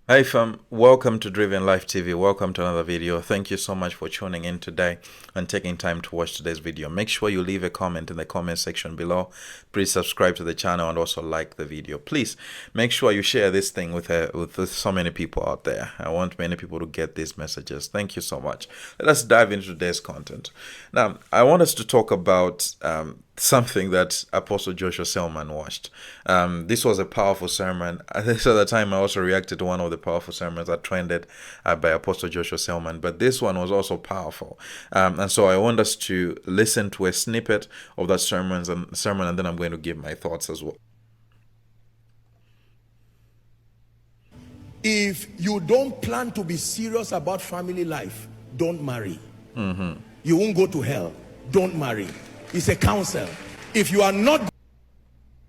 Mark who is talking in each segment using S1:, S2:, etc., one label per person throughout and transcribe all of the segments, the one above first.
S1: Hi fam, welcome to Driven Life TV. Welcome to another video. Thank you so much for tuning in today and taking time to watch today's video. Make sure you leave a comment in the comment section below. Please subscribe to the channel and also like the video. Please make sure you share this thing with so many people out there. I want many people to get these messages. Thank you so much. Let us dive into today's content. Now, I want us to talk about something that Apostle Joshua Selman watched. This was a powerful sermon. At the time, I also reacted to one of the powerful sermons that trended by Apostle Joshua Selman. But this one was also powerful, and so I want us to listen to a snippet of that sermon, and then I'm going to give my thoughts as well.
S2: If you don't plan to be serious about family life, don't marry. You won't go to hell. Don't marry. It's a counsel. If you are not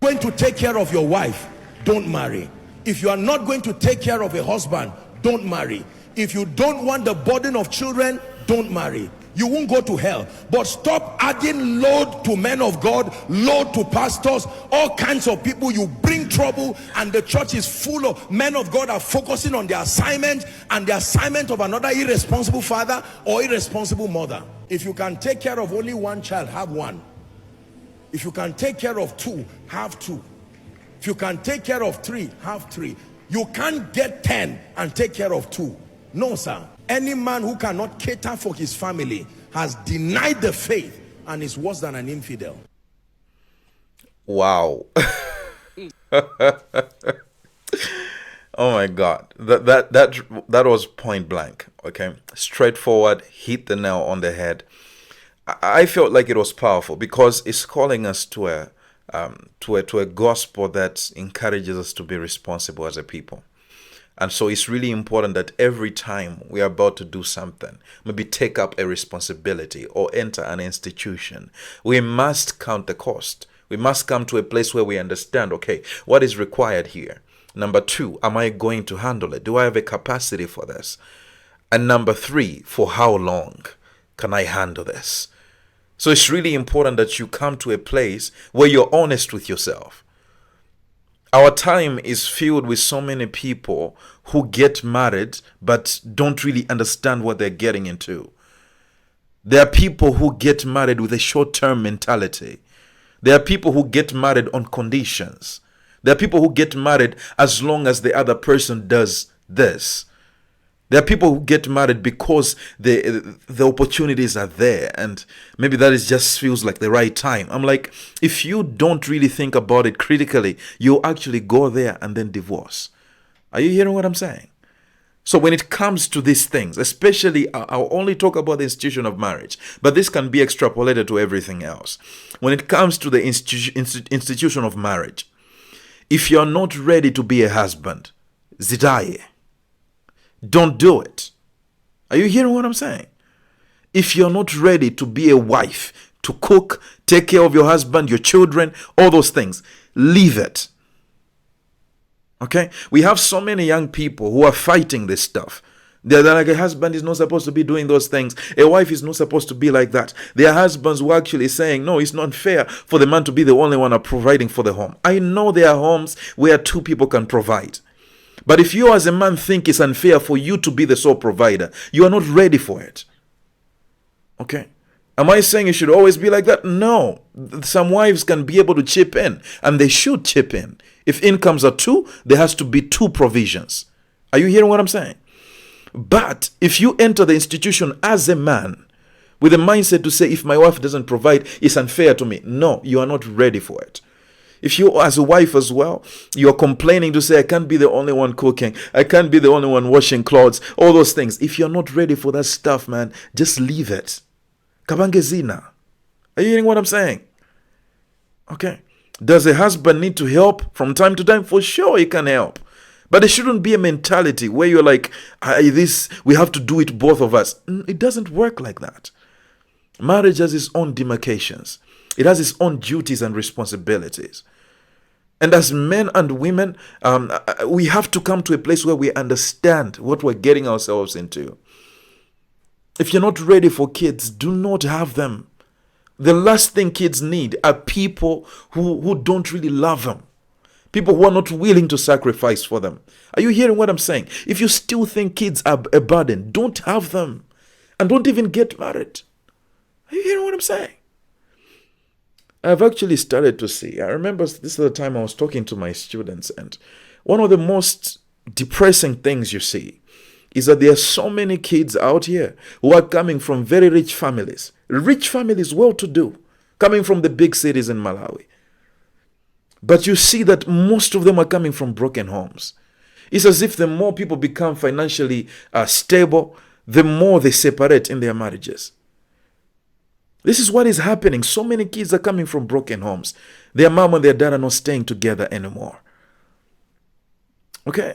S2: going to take care of your wife, don't marry. If you are not going to take care of a husband, don't marry. If you don't want the burden of children, don't marry. You won't go to hell. But stop adding load to men of God, load to pastors, all kinds of people. You bring trouble, and the church is full of men of God are focusing on their assignment and the assignment of another irresponsible father or irresponsible mother. If you can take care of only one child, have one. If you can take care of two, have two. If you can take care of three, have three. You can't get 10 and take care of two. No, sir. Any man who cannot cater for his family has denied the faith and is worse than an infidel.
S1: Wow. Oh my God. That was point blank. Okay. Straightforward, hit the nail on the head. I felt like it was powerful because it's calling us to a gospel that encourages us to be responsible as a people. And so it's really important that every time we are about to do something, maybe take up a responsibility or enter an institution, we must count the cost. We must come to a place where we understand, okay, what is required here? Number two, am I going to handle it? Do I have a capacity for this? And number three, for how long can I handle this? So it's really important that you come to a place where you're honest with yourself. Our time is filled with so many people who get married but don't really understand what they're getting into. There are people who get married with a short-term mentality. There are people who get married on conditions. There are people who get married as long as the other person does this. There are people who get married because the opportunities are there, and maybe that is just feels like the right time. I'm like, if you don't really think about it critically, you actually go there and then divorce. Are you hearing what I'm saying? So when it comes to these things, especially, I'll only talk about the institution of marriage, but this can be extrapolated to everything else. When it comes to the institution of marriage, if you're not ready to be a husband, zidaye. Don't do it. Are you hearing what I'm saying? If you're not ready to be a wife, to cook, take care of your husband, your children, all those things, leave it. Okay? We have so many young people who are fighting this stuff. They're like, a husband is not supposed to be doing those things. A wife is not supposed to be like that. There are husbands who are actually saying, no, it's not fair for the man to be the only one providing for the home. I know there are homes where two people can provide. But if you as a man think it's unfair for you to be the sole provider, you are not ready for it. Okay? Am I saying it should always be like that? No. Some wives can be able to chip in, and they should chip in. If incomes are two, there has to be two provisions. Are you hearing what I'm saying? But if you enter the institution as a man with a mindset to say, if my wife doesn't provide, it's unfair to me. No, you are not ready for it. If you as a wife as well, you're complaining to say, I can't be the only one cooking, I can't be the only one washing clothes, all those things. If you're not ready for that stuff, man, just leave it. Kabangezina. Are you hearing what I'm saying? Okay. Does a husband need to help from time to time? For sure he can help. But it shouldn't be a mentality where you're like, we have to do it both of us. It doesn't work like that. Marriage has its own demarcations. It has its own duties and responsibilities. And as men and women, we have to come to a place where we understand what we're getting ourselves into. If you're not ready for kids, do not have them. The last thing kids need are people who don't really love them. People who are not willing to sacrifice for them. Are you hearing what I'm saying? If you still think kids are a burden, don't have them. And don't even get married. Are you hearing what I'm saying? I've actually started to see. I remember this is the time I was talking to my students, and one of the most depressing things you see is that there are so many kids out here who are coming from very rich families, well to do, coming from the big cities in Malawi. But you see that most of them are coming from broken homes. It's as if the more people become financially stable, the more they separate in their marriages. This is what is happening. So many kids are coming from broken homes. Their mom and their dad are not staying together anymore. Okay?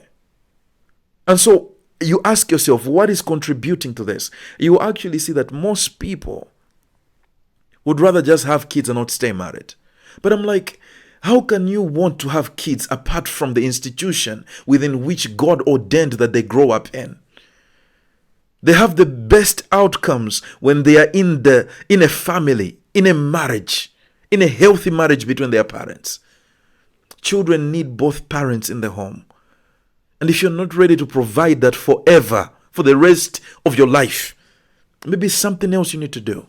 S1: And so you ask yourself, what is contributing to this? You actually see that most people would rather just have kids and not stay married. But I'm like, how can you want to have kids apart from the institution within which God ordained that they grow up in? They have the best outcomes when they are in a family, in a marriage, in a healthy marriage between their parents. Children need both parents in the home. And if you're not ready to provide that forever, for the rest of your life, maybe something else you need to do.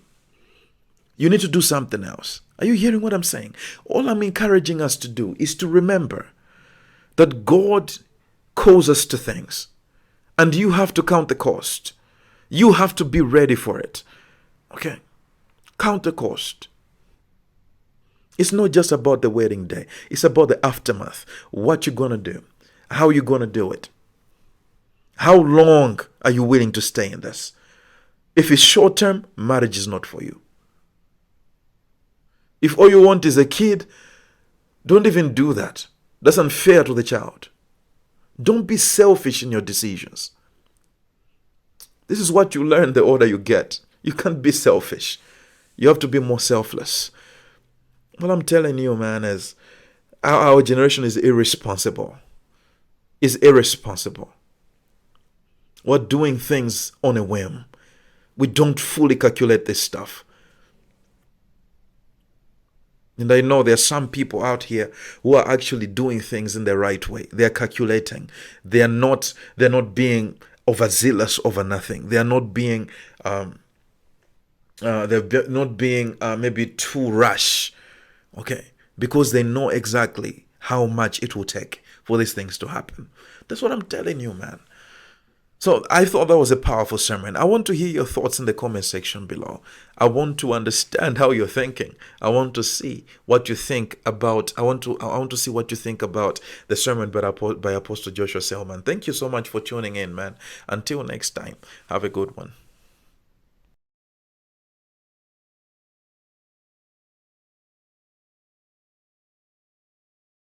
S1: You need to do something else. Are you hearing what I'm saying? All I'm encouraging us to do is to remember that God calls us to things. And you have to count the cost. You have to be ready for it. Okay? Count the cost. It's not just about the wedding day. It's about the aftermath. What you're going to do. How you're going to do it. How long are you willing to stay in this? If it's short term, marriage is not for you. If all you want is a kid, don't even do that. That's unfair to the child. Don't be selfish in your decisions. This is what you learn the older you get. You can't be selfish. You have to be more selfless. What I'm telling you, man, is our generation is irresponsible. Is irresponsible. We're doing things on a whim. We don't fully calculate this stuff. And I know there are some people out here who are actually doing things in the right way. They are calculating. They're not being overzealous over nothing. They are not being maybe too rash. Okay? Because they know exactly how much it will take for these things to happen. That's what I'm telling you, man. So I thought that was a powerful sermon. I want to hear your thoughts in the comment section below. I want to understand how you're thinking. I want to see what you think about. I want to see what you think about the sermon by Apostle Joshua Selman. Thank you so much for tuning in, man. Until next time, have a good one.